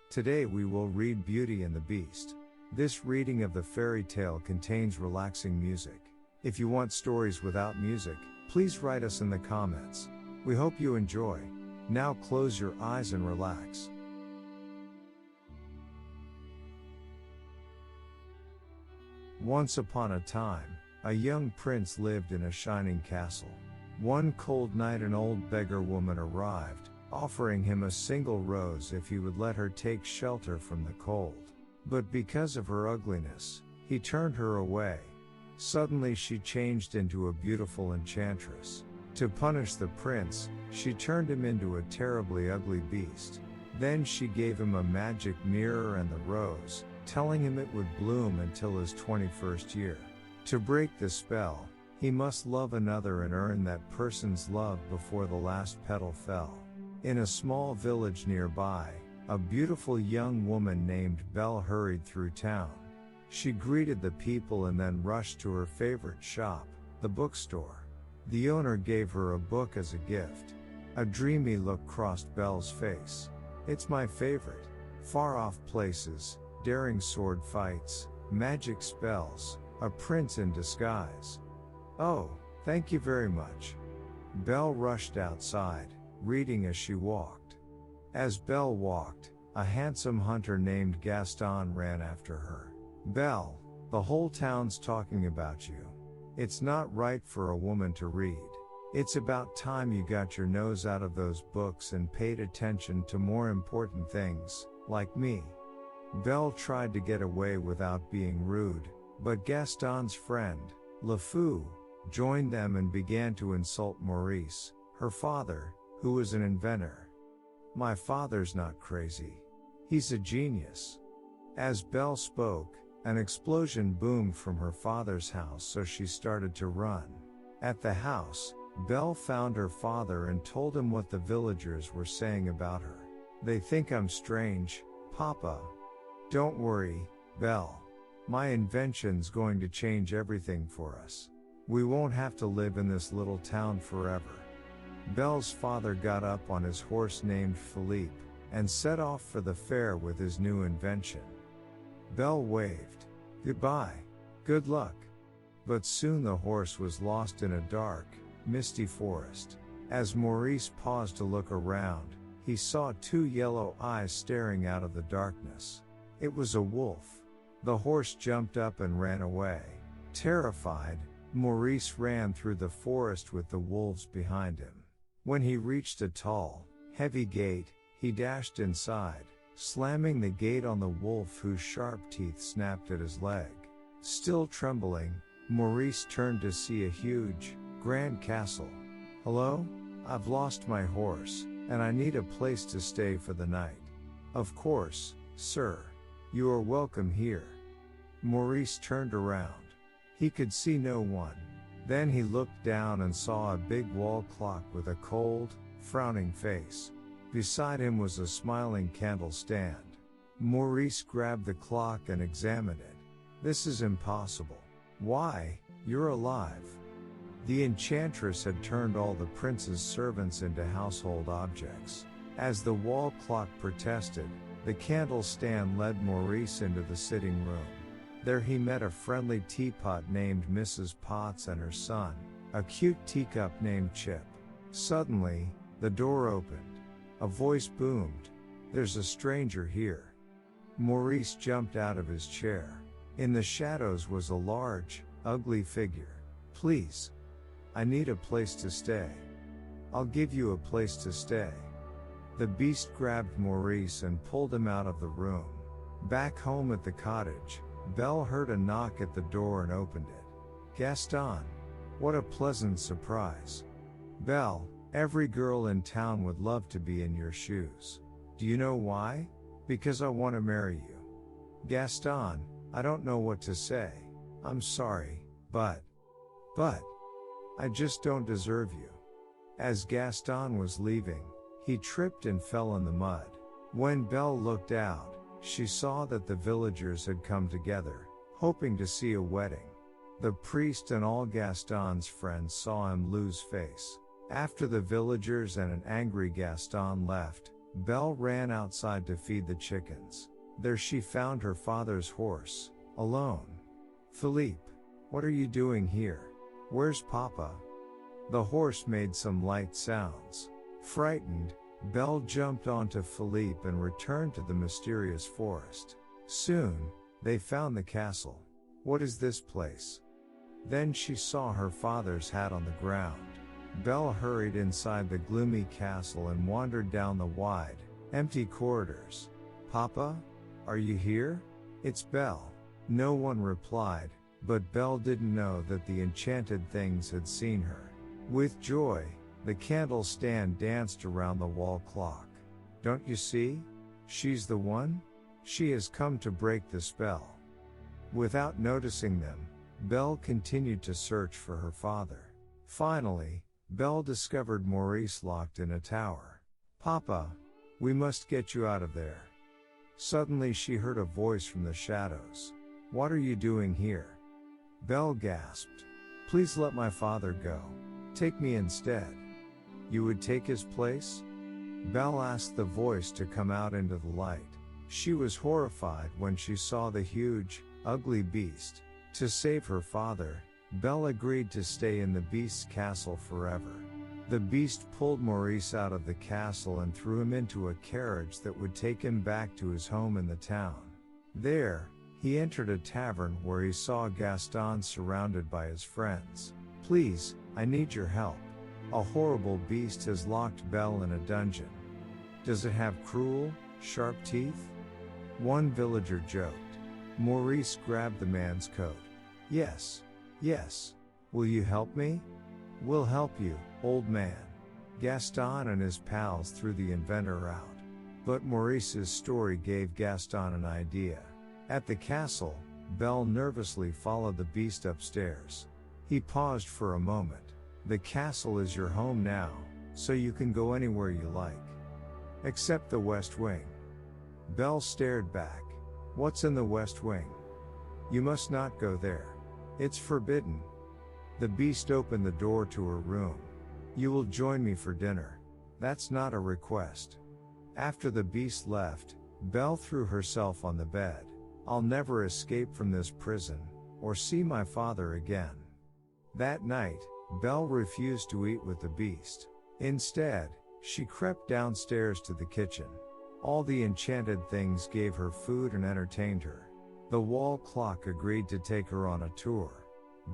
Today we will read Beauty and the Beast. This reading of the fairy tale contains relaxing music. If you want stories without music, please write us in the comments. We hope you enjoy. Now close your eyes and relax. Once upon a time, a young prince lived in a shining castle. One cold night an old beggar woman arrived, offering him a single rose if he would let her take shelter from the cold. But because of her ugliness, he turned her away. Suddenly she changed into a beautiful enchantress. To punish the prince, she turned him into a terribly ugly beast. Then she gave him a magic mirror and the rose, telling him it would bloom until his 21st year. To break the spell, he must love another and earn that person's love before the last petal fell. In a small village nearby, a beautiful young woman named Belle hurried through town. She greeted the people and then rushed to her favorite shop, the bookstore. The owner gave her a book as a gift. A dreamy look crossed Belle's face. "It's my favorite. Far-off places, daring sword fights, magic spells, a prince in disguise." "Oh, thank you very much." Belle rushed outside, reading as she walked. As Belle walked, a handsome hunter named Gaston ran after her. "Belle, the whole town's talking about you. It's not right for a woman to read. It's about time you got your nose out of those books and paid attention to more important things, like me." Belle tried to get away without being rude, but Gaston's friend, Le Fou, joined them and began to insult Maurice, her father, who was an inventor. "My father's not crazy. He's a genius." As Belle spoke, an explosion boomed from her father's house, so she started to run. At the house, Belle found her father and told him what the villagers were saying about her. "They think I'm strange, Papa." "Don't worry, Belle. My invention's going to change everything for us. We won't have to live in this little town forever." Belle's father got up on his horse named Philippe, and set off for the fair with his new invention. Belle waved, "Goodbye. Good luck." But soon the horse was lost in a dark, misty forest. As Maurice paused to look around, he saw two yellow eyes staring out of the darkness. It was a wolf. The horse jumped up and ran away. Terrified, Maurice ran through the forest with the wolves behind him. When he reached a tall, heavy gate, he dashed inside, slamming the gate on the wolf whose sharp teeth snapped at his leg. Still trembling, Maurice turned to see a huge, grand castle. "Hello? I've lost my horse, and I need a place to stay for the night." "Of course, sir. You are welcome here." Maurice turned around. He could see no one. Then he looked down and saw a big wall clock with a cold, frowning face. Beside him was a smiling candle stand. Maurice grabbed the clock and examined it. "This is impossible. Why, you're alive." The enchantress had turned all the prince's servants into household objects. As the wall clock protested, the candle stand led Maurice into the sitting room. There he met a friendly teapot named Mrs. Potts and her son, a cute teacup named Chip. Suddenly, the door opened. A voice boomed, "There's a stranger here." Maurice jumped out of his chair. In the shadows was a large, ugly figure. "Please. I need a place to stay." "I'll give you a place to stay." The beast grabbed Maurice and pulled him out of the room. Back home at the cottage, Belle heard a knock at the door and opened it. "Gaston. What a pleasant surprise." "Belle, every girl in town would love to be in your shoes. Do you know why? Because I want to marry you." "Gaston, I don't know what to say. I'm sorry, but I just don't deserve you." As Gaston was leaving, he tripped and fell in the mud. When Belle looked out, she saw that the villagers had come together, hoping to see a wedding. The priest and all Gaston's friends saw him lose face. After the villagers and an angry Gaston left, Belle ran outside to feed the chickens. There she found her father's horse, alone. "Philippe, what are you doing here? Where's Papa?" The horse made some light sounds. Frightened, Belle jumped onto Philippe and returned to the mysterious forest. Soon, they found the castle. "What is this place?" Then she saw her father's hat on the ground. Belle hurried inside the gloomy castle and wandered down the wide, empty corridors. "Papa? Are you here? It's Belle." No one replied, but Belle didn't know that the enchanted things had seen her. With joy, the candle stand danced around the wall clock. "Don't you see? She's the one? She has come to break the spell." Without noticing them, Belle continued to search for her father. Finally, Belle discovered Maurice locked in a tower. "Papa, we must get you out of there." Suddenly she heard a voice from the shadows. "What are you doing here?" Belle gasped. "Please let my father go. Take me instead." "You would take his place?" Belle asked the voice to come out into the light. She was horrified when she saw the huge, ugly beast. To save her father, Belle agreed to stay in the beast's castle forever. The beast pulled Maurice out of the castle and threw him into a carriage that would take him back to his home in the town. There, he entered a tavern where he saw Gaston surrounded by his friends. "Please, I need your help. A horrible beast has locked Belle in a dungeon." "Does it have cruel, sharp teeth?" one villager joked. Maurice grabbed the man's coat. Yes. Will you help me?" "We'll help you, old man." Gaston and his pals threw the inventor out. But Maurice's story gave Gaston an idea. At the castle, Belle nervously followed the beast upstairs. He paused for a moment. "The castle is your home now, so you can go anywhere you like. Except the West Wing." Belle stared back. "What's in the West Wing?" "You must not go there. It's forbidden." The beast opened the door to her room. "You will join me for dinner." "That's not a request." After the beast left, Belle threw herself on the bed. "I'll never escape from this prison, or see my father again." That night, Belle refused to eat with the beast. Instead, she crept downstairs to the kitchen. All the enchanted things gave her food and entertained her. The wall clock agreed to take her on a tour.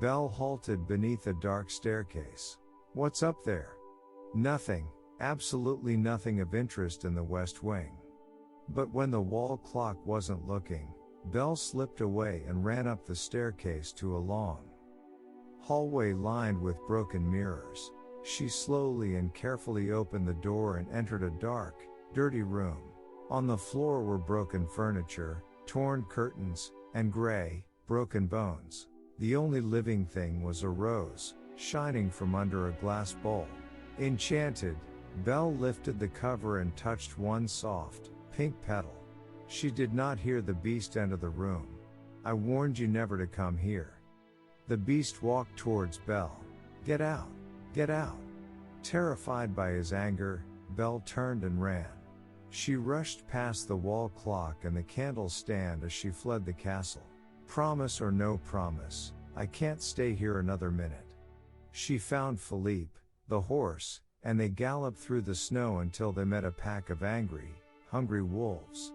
Belle halted beneath a dark staircase. "What's up there?" "Nothing, absolutely nothing of interest in the West Wing." But when the wall clock wasn't looking, Belle slipped away and ran up the staircase to a long hallway lined with broken mirrors. She slowly and carefully opened the door and entered a dark, dirty room. On the floor were broken furniture, torn curtains, and gray, broken bones. The only living thing was a rose, shining from under a glass bowl. Enchanted, Belle lifted the cover and touched one soft, pink petal. She did not hear the beast enter the room. "I warned you never to come here." The beast walked towards Belle. Get out! Get out!" Terrified by his anger, Belle turned and ran. She rushed past the wall clock and the candle stand as she fled the castle. "Promise or no promise, I can't stay here another minute." She found Philippe, the horse, and they galloped through the snow until they met a pack of angry, hungry wolves.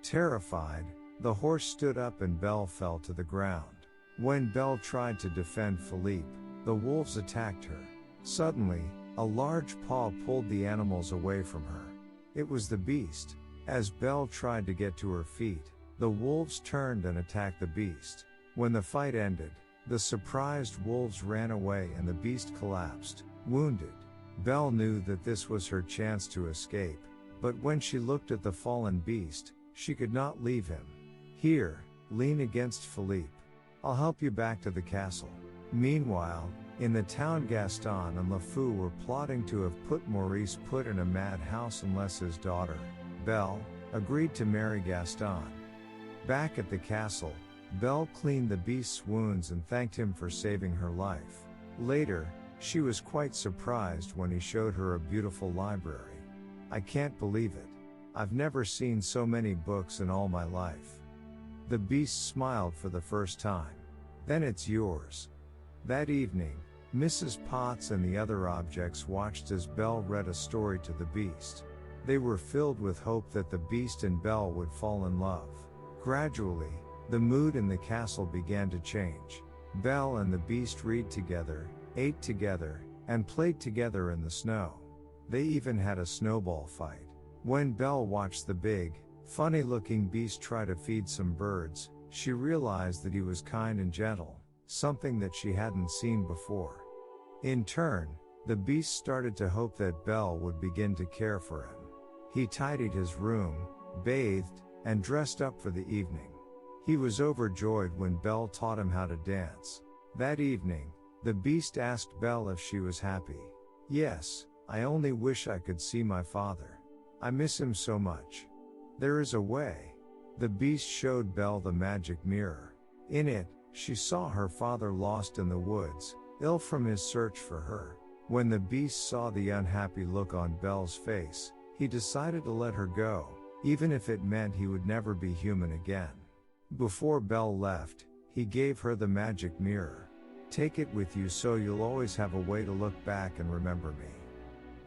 Terrified, the horse stood up and Belle fell to the ground. When Belle tried to defend Philippe, the wolves attacked her. Suddenly, a large paw pulled the animals away from her. It was the beast. As Belle tried to get to her feet, the wolves turned and attacked the beast. When the fight ended, the surprised wolves ran away and the beast collapsed, wounded. Belle knew that this was her chance to escape, but when she looked at the fallen beast, she could not leave him. "Here, lean against Philippe. I'll help you back to the castle." Meanwhile, in the town, Gaston and LeFou were plotting to have put Maurice in a madhouse unless his daughter, Belle, agreed to marry Gaston. Back at the castle, Belle cleaned the beast's wounds and thanked him for saving her life. Later, she was quite surprised when he showed her a beautiful library. "I can't believe it. I've never seen so many books in all my life." The beast smiled for the first time. "Then it's yours." That evening, Mrs. Potts and the other objects watched as Belle read a story to the beast. They were filled with hope that the beast and Belle would fall in love. Gradually, the mood in the castle began to change. Belle and the beast read together, ate together, and played together in the snow. They even had a snowball fight. When Belle watched the big, funny-looking beast try to feed some birds, she realized that he was kind and gentle, something that she hadn't seen before. In turn, the beast started to hope that Belle would begin to care for him. He tidied his room, bathed, and dressed up for the evening. He was overjoyed when Belle taught him how to dance. That evening, the beast asked Belle if she was happy. "Yes, I only wish I could see my father. I miss him so much." "There is a way." The beast showed Belle the magic mirror. In it, she saw her father lost in the woods, ill from his search for her. When the beast saw the unhappy look on Belle's face, he decided to let her go, even if it meant he would never be human again. Before Belle left, he gave her the magic mirror. "Take it with you so you'll always have a way to look back and remember me."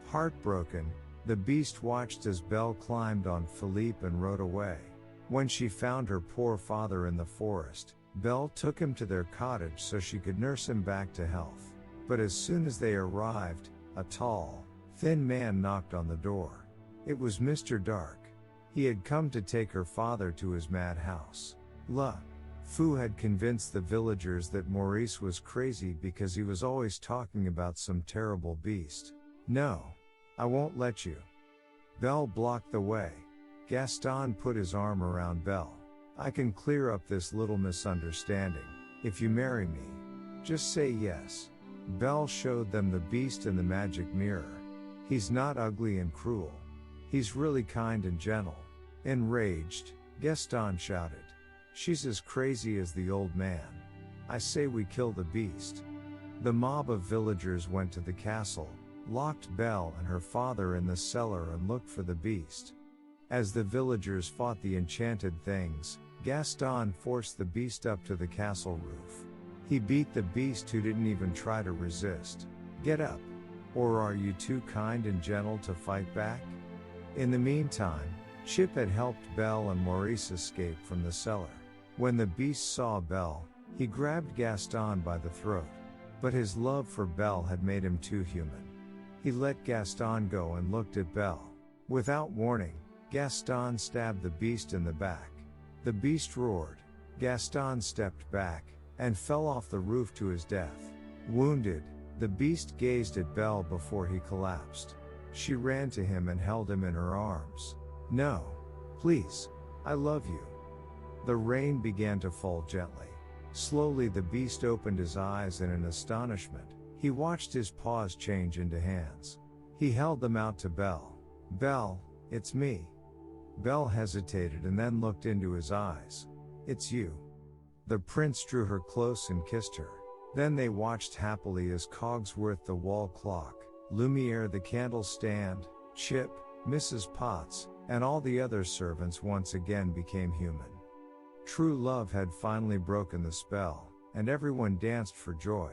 Heartbroken, the beast watched as Belle climbed on Philippe and rode away. When she found her poor father in the forest, Belle took him to their cottage so she could nurse him back to health. But as soon as they arrived, a tall, thin man knocked on the door. It was Mr. Dark. He had come to take her father to his madhouse. Le Fou had convinced the villagers that Maurice was crazy because he was always talking about some terrible beast. "No, I won't let you." Belle blocked the way. Gaston put his arm around Belle. "I can clear up this little misunderstanding, if you marry me. Just say yes." Belle showed them the beast in the magic mirror. "He's not ugly and cruel. He's really kind and gentle." Enraged, Gaston shouted, "She's as crazy as the old man. I say we kill the beast." The mob of villagers went to the castle, locked Belle and her father in the cellar and looked for the beast. As the villagers fought the enchanted things, Gaston forced the beast up to the castle roof. He beat the beast who didn't even try to resist. "Get up! Or are you too kind and gentle to fight back?" In the meantime, Chip had helped Belle and Maurice escape from the cellar. When the beast saw Belle, he grabbed Gaston by the throat. But his love for Belle had made him too human. He let Gaston go and looked at Belle. Without warning, Gaston stabbed the beast in the back. The beast roared. Gaston stepped back, and fell off the roof to his death. Wounded, the beast gazed at Belle before he collapsed. She ran to him and held him in her arms. "No. Please. I love you." The rain began to fall gently. Slowly the beast opened his eyes and in astonishment, he watched his paws change into hands. He held them out to Belle. "Belle, it's me." Belle hesitated and then looked into his eyes. "It's you." The prince drew her close and kissed her. Then they watched happily as Cogsworth the wall clock, Lumiere the candle stand, Chip, Mrs. Potts, and all the other servants once again became human. True love had finally broken the spell, and everyone danced for joy.